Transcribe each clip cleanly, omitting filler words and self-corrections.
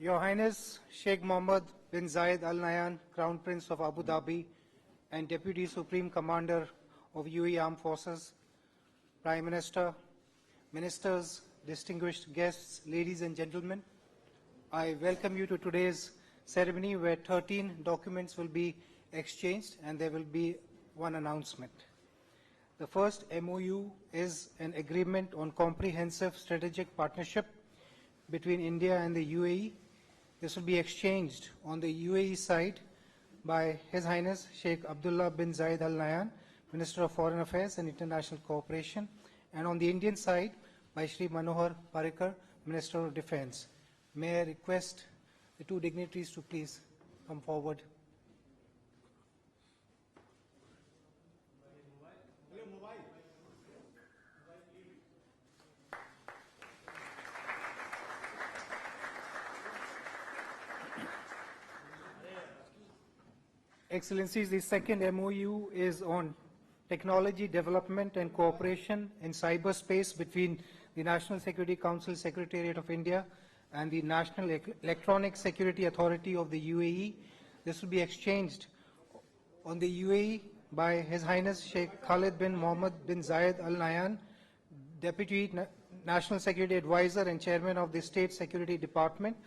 Your Highness Sheikh Mohammed bin Zayed Al Nahyan, Crown Prince of Abu Dhabi and Deputy Supreme Commander of UAE Armed Forces, Prime Minister, Ministers, distinguished guests, ladies and gentlemen, I welcome you to today's ceremony where 13 documents will be exchanged and there will be one announcement. The first MOU is an agreement on comprehensive strategic partnership between India and the UAE. This will be exchanged on the UAE side by His Highness Sheikh Abdullah bin Zayed Al Nahyan, Minister of Foreign Affairs and International Cooperation, and on the Indian side by Shri Manohar Parrikar, Minister of Defence. May I request the two dignitaries to please come forward. Excellencies, the second MOU is on technology development and cooperation in cyberspace between the National Security Council Secretariat of India and the National Electronic Security Authority of the UAE. This will be exchanged on the UAE by His Highness Sheikh Khalid bin Mohammed bin Zayed Al Nahyan, Deputy National Security Advisor and Chairman of the State Security Department,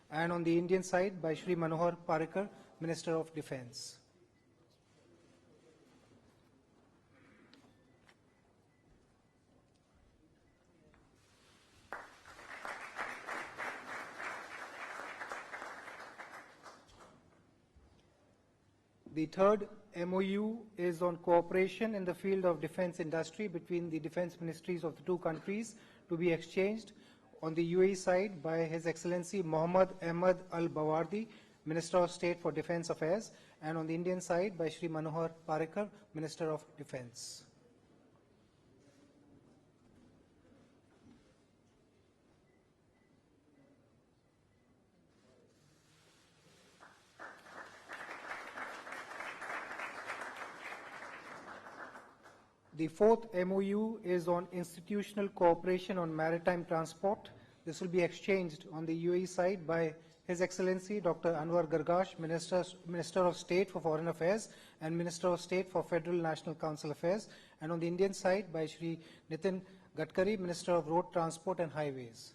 and on the Indian side by Shri Manohar Parrikar, Minister of Defence. The third MOU is on cooperation in the field of defence industry between the defence ministries of the two countries, to be exchanged on the UAE side by His Excellency Mohammad Ahmad Al Bawardi, Minister of State for Defence Affairs, and on the Indian side by Shri Manohar Parrikar, Minister of Defence. The fourth MOU is on institutional cooperation on maritime transport. This will be exchanged on the UAE side by His Excellency Dr. Anwar Gargash, Minister of State for Foreign Affairs and Minister of State for Federal National Council Affairs, and on the Indian side by Shri Nitin Gadkari, Minister of Road Transport and Highways.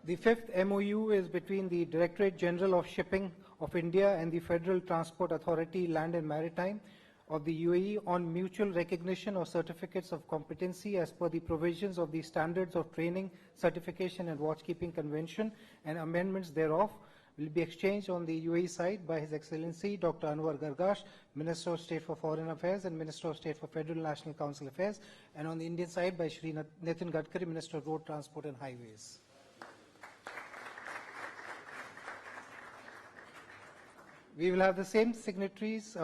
The fifth MOU is between the Directorate General of Shipping of India and the Federal Transport Authority, Land and Maritime of the UAE on mutual recognition of certificates of competency as per the provisions of the Standards of Training, Certification and Watchkeeping Convention and amendments thereof, will be exchanged on the UAE side by His Excellency Dr. Anwar Gargash, Minister of State for Foreign Affairs and Minister of State for Federal National Council Affairs, and on the Indian side by Shri Nitin Gadkari, Minister of Road Transport and Highways. We will have the same signatories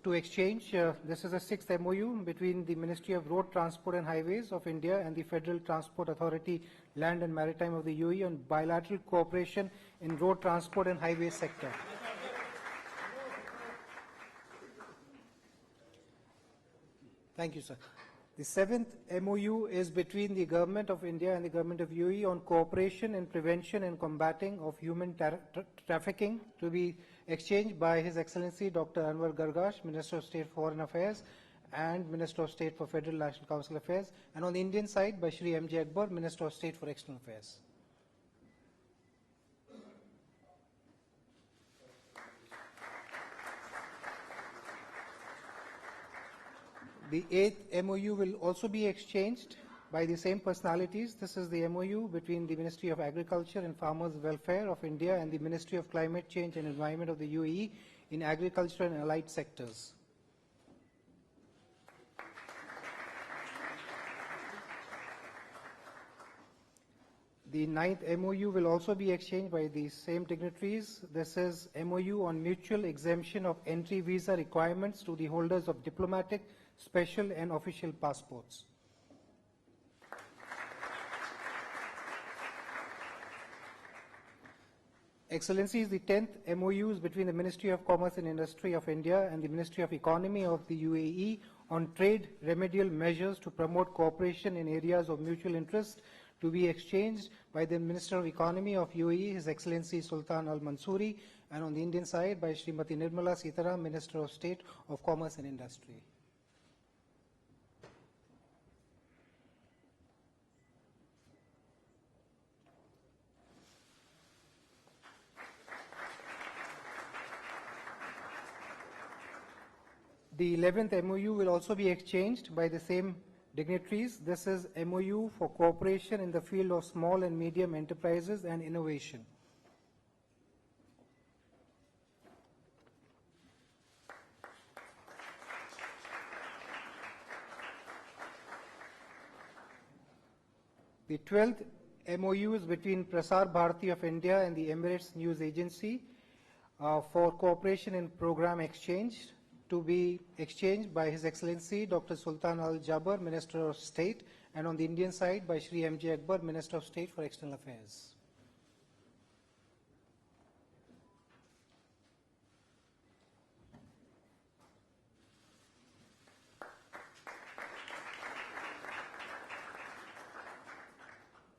to exchange. This is a sixth MOU between the Ministry of Road Transport and Highways of India and the Federal Transport Authority, Land and Maritime of the UAE on bilateral cooperation in road transport and highway sector. Thank you, sir. The seventh MOU is between the Government of India and the Government of UAE on cooperation in prevention and combating of human trafficking, to be exchanged by His Excellency Dr. Anwar Gargash, Minister of State for Foreign Affairs and Minister of State for Federal National Council Affairs, and on the Indian side by Shri M.J. Akbar, Minister of State for External Affairs. The eighth MOU will also be exchanged by the same personalities. This is the MOU between the Ministry of Agriculture and Farmers Welfare of India and the Ministry of Climate Change and Environment of the UAE in agriculture and allied sectors. The ninth MOU will also be exchanged by the same dignitaries. This is MOU on mutual exemption of entry visa requirements to the holders of diplomatic, special and official passports. Excellencies, the 10th MOU is between the Ministry of Commerce and Industry of India and the Ministry of Economy of the UAE on trade remedial measures to promote cooperation in areas of mutual interest, to be exchanged by the Minister of Economy of UAE, His Excellency Sultan Al Mansouri, and on the Indian side by Srimati Nirmala Sitaram, Minister of State of Commerce and Industry. The 11th MOU will also be exchanged by the same dignitaries. This is MOU for cooperation in the field of small and medium enterprises and innovation. The 12th MOU is between Prasar Bharati of India and the Emirates News Agency for cooperation in program exchange, to be exchanged by His Excellency Dr. Sultan Al Jaber, Minister of State, and on the Indian side by Shri M.J. Akbar, Minister of State for External Affairs.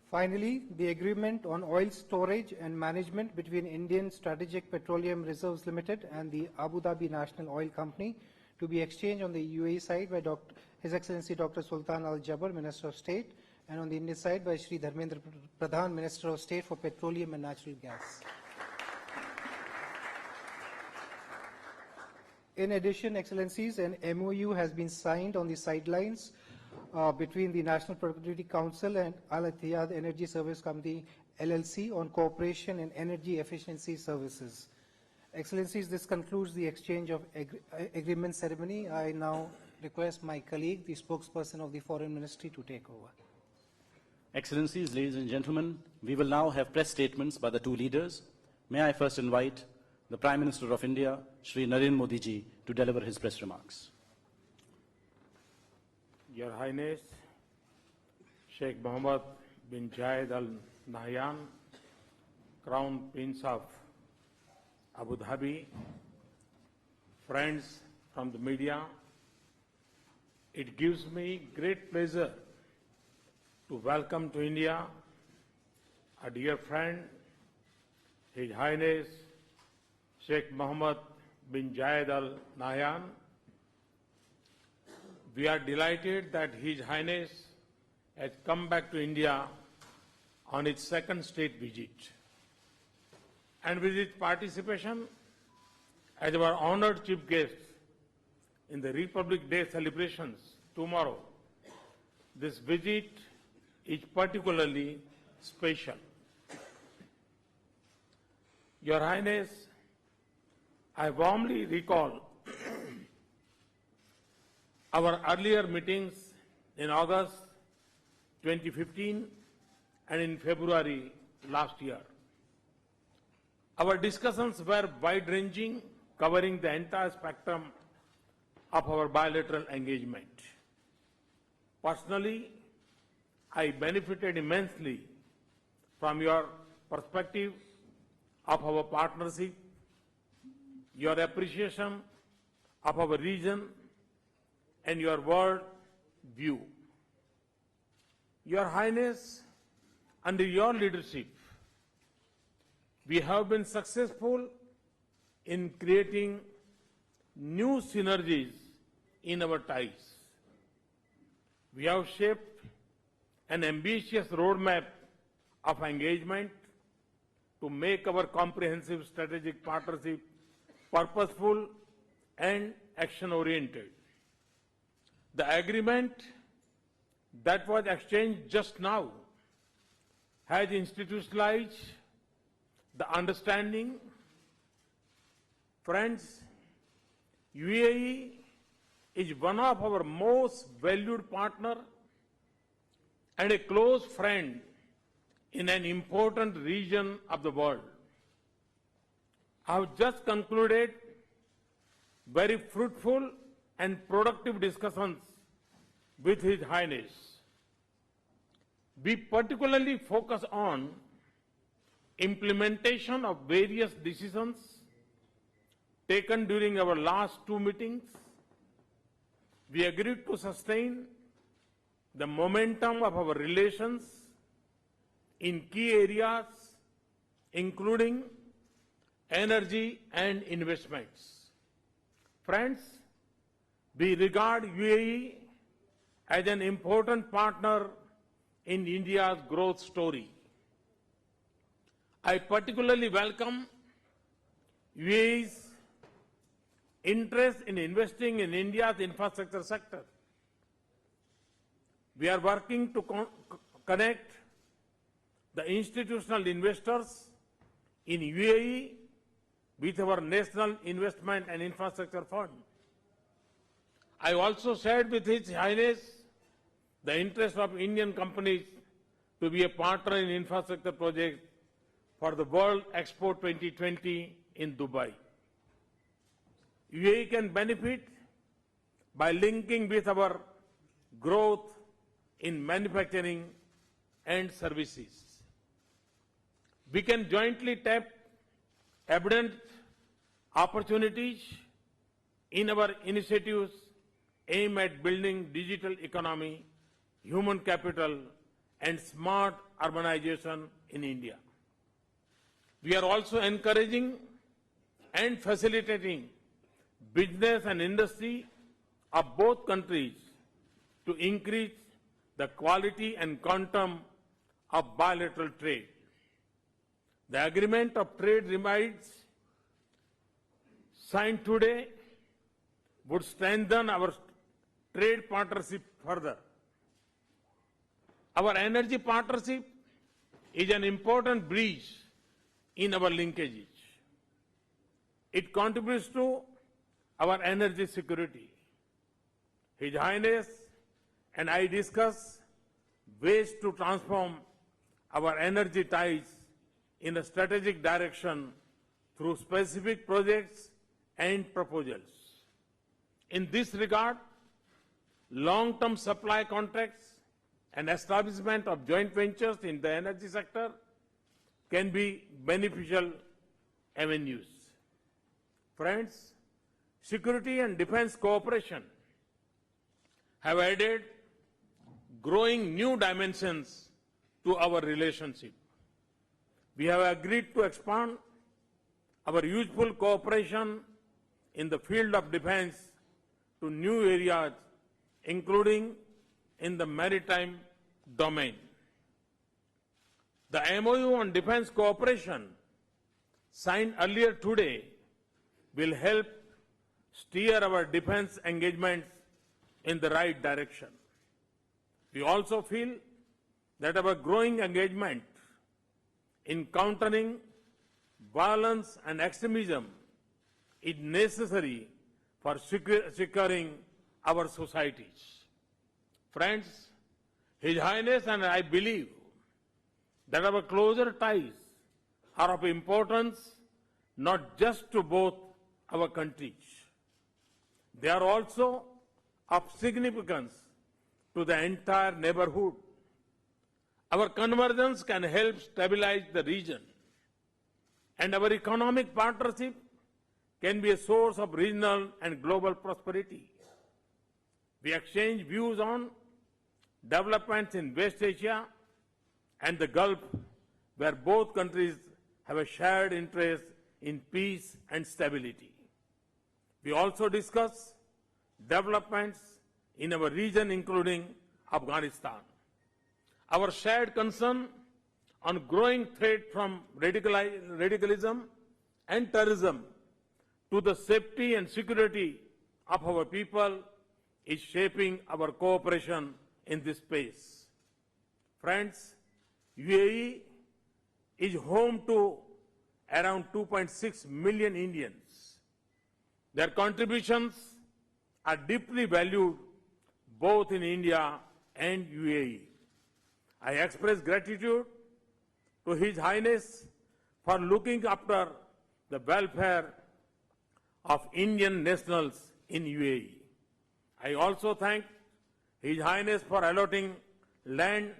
Finally, the agreement on oil storage and management between Indian Strategic Petroleum Reserves Limited and the Abu Dhabi National Oil Company, to be exchanged on the UAE side by His Excellency Dr. Sultan Al Jaber, Minister of State, and on the Indian side by Shri Dharmendra Pradhan, Minister of State for Petroleum and Natural Gas. In addition, Excellencies, an MOU has been signed on the sidelines between the National Productivity Council and Al Ittihad Energy Service Company LLC on cooperation in energy efficiency services. Excellencies, this concludes the exchange of agreement ceremony. I now request my colleague, the spokesperson of the Foreign Ministry, to take over. Excellencies, ladies and gentlemen, we will now have press statements by the two leaders. May I first invite the Prime Minister of India, Shri Narendra Modi ji, to deliver his press remarks. Your Highness, Sheikh Mohammed bin Zayed Al Nahyan, Crown Prince of Abu Dhabi, friends from the media, it gives me great pleasure to welcome to India a dear friend, His Highness Sheikh Mohammed bin Zayed Al Nahyan. We are delighted that His Highness has come back to India on his second state visit. And with his participation as our honored chief guest in the Republic Day celebrations tomorrow, this visit is particularly special. Your Highness, I warmly recall our earlier meetings in August 2015 and in February last year. Our discussions were wide-ranging, covering the entire spectrum of our bilateral engagement. Personally, I benefited immensely from your perspective of our partnership, your appreciation of our region, and your world view. Your Highness, under your leadership, we have been successful in creating new synergies in our ties. We have shaped an ambitious roadmap of engagement to make our comprehensive strategic partnership purposeful and action-oriented. The agreement that was exchanged just now has institutionalized the understanding. Friends, UAE is one of our most valued partners and a close friend in an important region of the world. I have just concluded very fruitful and productive discussions with His Highness. We particularly focus on implementation of various decisions taken during our last two meetings, we agreed to sustain the momentum of our relations in key areas, including energy and investments. Friends, we regard UAE as an important partner in India's growth story. I particularly welcome UAE's interest in investing in India's infrastructure sector. We are working to connect the institutional investors in UAE with our National Investment and Infrastructure Fund. I also shared with His Highness the interest of Indian companies to be a partner in infrastructure projects for the World Expo 2020 in Dubai. UAE can benefit by linking with our growth in manufacturing and services. We can jointly tap abundant opportunities in our initiatives aimed at building digital economy, human capital, and smart urbanization in India. We are also encouraging and facilitating business and industry of both countries to increase the quality and quantum of bilateral trade. The agreement of trade remains signed today would strengthen our trade partnership further. Our energy partnership is an important bridge in our linkages. It contributes to our energy security. His Highness and I discuss ways to transform our energy ties in a strategic direction through specific projects and proposals. In this regard, long-term supply contracts and establishment of joint ventures in the energy sector can be beneficial avenues. Friends, security and defense cooperation have added growing new dimensions to our relationship. We have agreed to expand our useful cooperation in the field of defense to new areas, including in the maritime domain. The MOU on defense cooperation signed earlier today will help steer our defense engagements in the right direction. We also feel that our growing engagement in countering violence and extremism is necessary for securing our societies. Friends, His Highness and I believe that our closer ties are of importance not just to both our countries. They are also of significance to the entire neighborhood. Our convergence can help stabilize the region, and our economic partnership can be a source of regional and global prosperity. We exchange views on developments in West Asia and the Gulf, where both countries have a shared interest in peace and stability. We also discuss developments in our region, including Afghanistan. Our shared concern on growing threat from radicalism and terrorism to the safety and security of our people is shaping our cooperation in this space. Friends, UAE is home to around 2.6 million Indians. Their contributions are deeply valued both in India and UAE. I express gratitude to His Highness for looking after the welfare of Indian nationals in UAE. I also thank His Highness for allotting land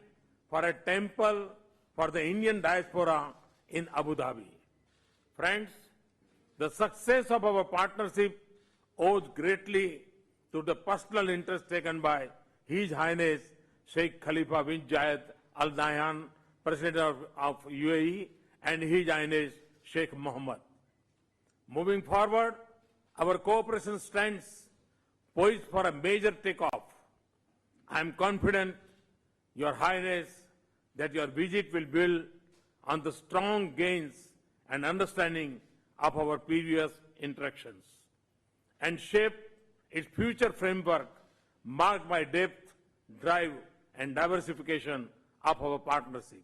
for a temple for the Indian diaspora in Abu Dhabi. Friends, the success of our partnership owes greatly to the personal interest taken by His Highness Sheikh Khalifa bin Zayed Al Nahyan, President of UAE, and His Highness Sheikh Mohammed. Moving forward, our cooperation stands poised for a major takeoff. I am confident, Your Highness, that your visit will build on the strong gains and understanding of our previous interactions and shape its future framework marked by depth, drive, and diversification of our partnership.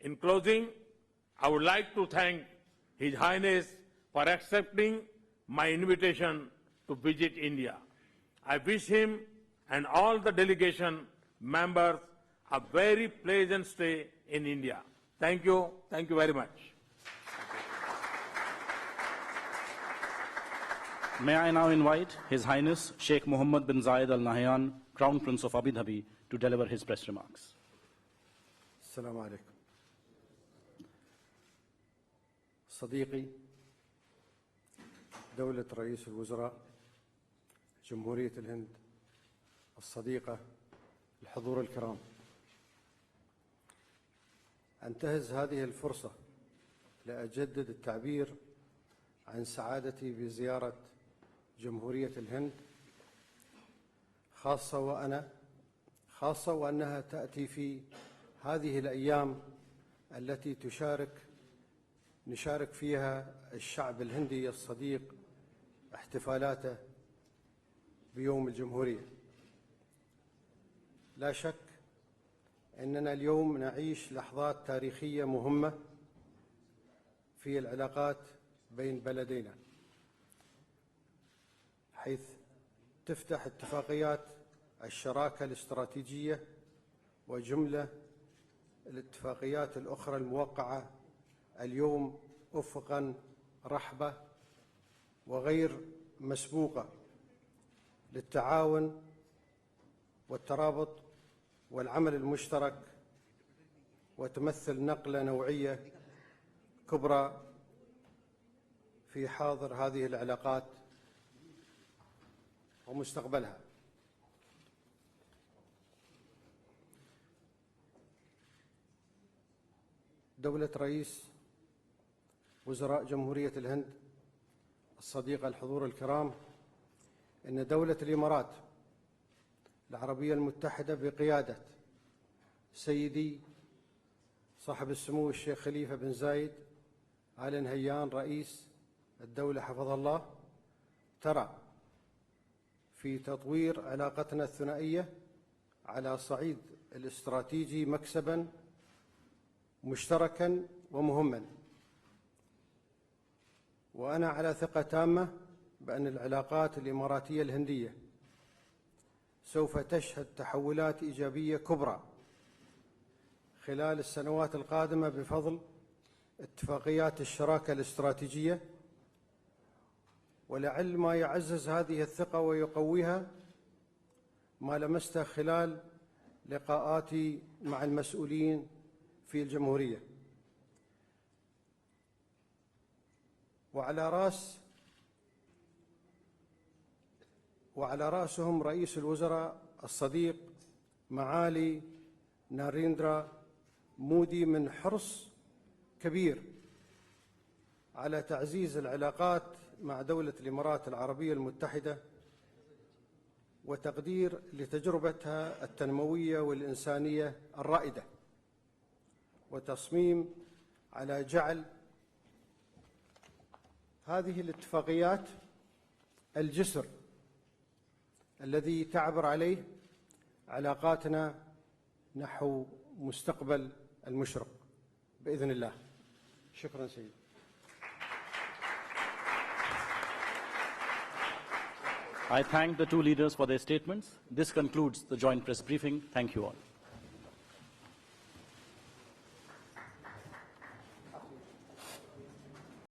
In closing, I would like to thank His Highness for accepting my invitation to visit India. I wish him and all the delegation members a very pleasant stay in India. Thank you. Thank you very much. May I now invite His Highness Sheikh Mohammed bin Zayed Al Nahyan, Crown Prince of Abu Dhabi, to deliver his press remarks. السلام عليكم. صديقي دولة رئيس الوزراء جمهورية الهند الصديقة، الحضور الكرام، أنتهز هذه الفرصة لأجدد التعبير عن سعادتي بزيارة جمهورية الهند، خاصة وأنها تأتي في هذه الأيام التي نشارك فيها الشعب الهندي الصديق احتفالاته بيوم الجمهورية. لا شك أننا اليوم نعيش لحظات تاريخية مهمة في العلاقات بين بلدينا، حيث تفتح اتفاقيات الشراكة الاستراتيجية وجملة الاتفاقيات الأخرى الموقعة اليوم أفقاً رحبة وغير مسبوقة للتعاون والترابط والعمل المشترك، وتمثل نقلة نوعية كبرى في حاضر هذه العلاقات ومستقبلها. دولة رئيس وزراء جمهورية الهند الصديقة، الحضور الكرام، إن دولة الإمارات العربية المتحدة بقيادة سيدي صاحب السمو الشيخ خليفة بن زايد آل نهيان رئيس الدولة حفظه الله، ترى في تطوير علاقتنا الثنائية على صعيد الاستراتيجي مكسباً مشتركاً ومهماً. وأنا على ثقة تامة بأن العلاقات الإماراتية الهندية سوف تشهد تحولات إيجابية كبرى خلال السنوات القادمة بفضل اتفاقيات الشراكة الاستراتيجية، ولعل ما يعزز هذه الثقة ويقويها ما لمسته خلال لقاءاتي مع المسؤولين في الجمهورية، وعلى رأسهم رئيس الوزراء الصديق معالي ناريندرا مودي، من حرص كبير على تعزيز العلاقات مع دولة الإمارات العربية المتحدة وتقدير لتجربتها التنموية والإنسانية الرائدة، وتصميم على جعل هذه الاتفاقيات الجسر الذي تعبر عليه علاقاتنا نحو مستقبل المشرق بإذن الله. شكرا سيدي. I thank the two leaders for their statements. This concludes the joint press briefing. Thank you all.